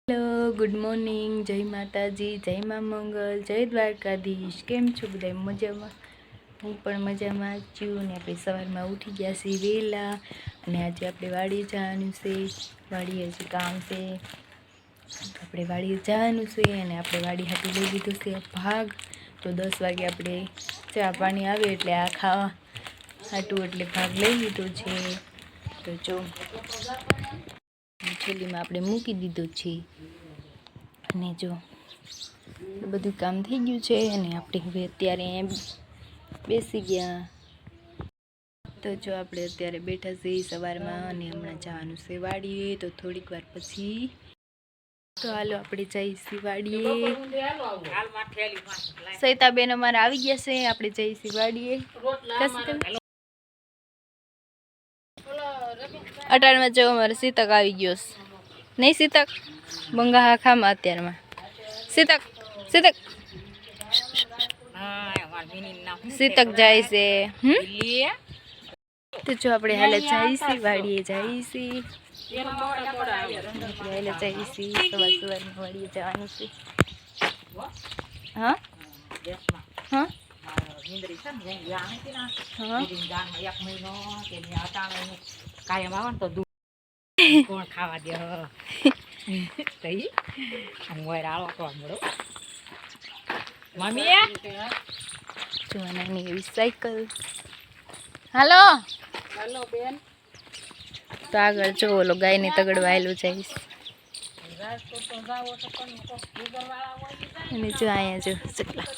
Hello, good morning, જય માતાજી, જય મા મંગલ, જય દ્વારકાધીશ। કેમ છો બધા? મજામાં? હું પણ મજામાં છું ને આપણે સવારમાં ઉઠી ગયા છીએ વહેલા અને આજે આપણે વાડીએ જવાનું છે। વાડીએ હજી કામ છે, આપણે વાડીએ જવાનું છે અને આપણે વાડી હાટું લઈ લીધું છે ભાગ। તો 10 વાગે આપણે ચા પાણી આવે એટલે આ ખાવા હાટું એટલે ભાગ લઈ લીધો છે। તો જો થેલીમાં આપણે મૂકી દીધું છે અને જો બધું કામ થઈ ગયું છે અને આપણે હવે અત્યારે બેસી ગયા। તો જો આપણે અત્યારે બેઠા છીએ સવારમાં અને હમણાં જવાનું છે વાડીએ। તો થોડીક વાર પછી તો હાલો આપણે જઈશું વાડીએ। સૈતાબેન અમારા આવી ગયા છે, આપણે જઈશું વાડીએ। અટાણમાં જો અમારે સીતક આવી ગયો છે, નહીં સીતક? બંગા હા ખામાં અત્યારમાં સીતક સીતક સીતક જાય છે। તો જો આપણે હાલે જઈશી વાડીએ જઈશી, આપણે હાલે જઈશી સવારમાં વાડીએ જવાનું છે। હા હા કોણ ખાવા દે કઈ આળો તો મળો મમ્મી જો નાની એવી સાયકલ। હાલો હાલો બેન। તો આગળ જો ઓલો ગાયને તગડવા આવેલું જઈશ અને જો અહીંયા જો ચકલા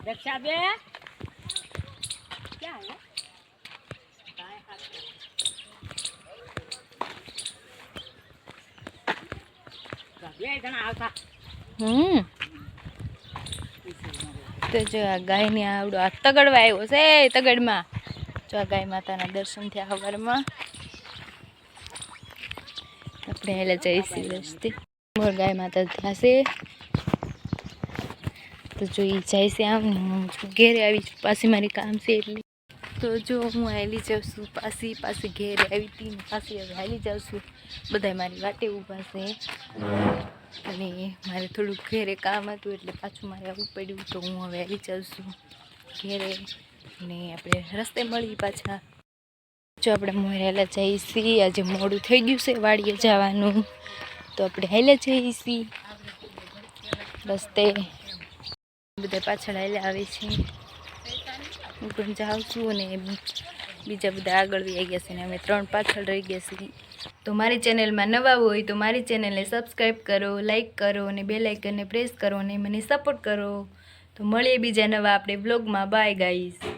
रक्षा बे क्या है તો જો આ ગાયને આવડો આ તગડવા આવ્યો છે। તગડમાં જો આ ગાય માતાના દર્શન થયા સવારમાં। આપણે હેલા જઈશી રસ્તે મોર ગાય માતા થયા છે। તો જો એ જાય છે આમ ઘેરે આવી પાછી મારી કામ છે એટલે તો જો હું હાલી જાઉં છું પાછી ઘેરે આવી હતી પાછી હવે હાલી જાઉં છું। બધા મારી વાટે ઊભા છે અને મારે થોડુંક ઘેરે કામ હતું એટલે પાછું મારે આવવું પડ્યું। તો હું હવે આવી જાઉં છું ઘેરે અને આપણે રસ્તે મળી પાછા। જો આપણે મોર હાલા જઈશી, આજે મોડું થઈ ગયું છે વાડીએ જવાનું, તો આપણે હાલે જઈશી રસ્તે। બધા પાછળ હાલે આવે છે, હું પણ જાઉં છું અને બીજા બધા આગળ આવી ગયા છે ને અમે 3 પાછળ રહી ગયા છીએ। તો મારી ચેનલમાં નવા હોય તો મારી ચેનલને સબસ્ક્રાઈબ કરો, લાઈક કરો અને બેલ આઇકનને પ્રેસ કરો અને મને સપોર્ટ કરો। તો મળીએ બીજા નવા આપણે બ્લોગમાં। By guys.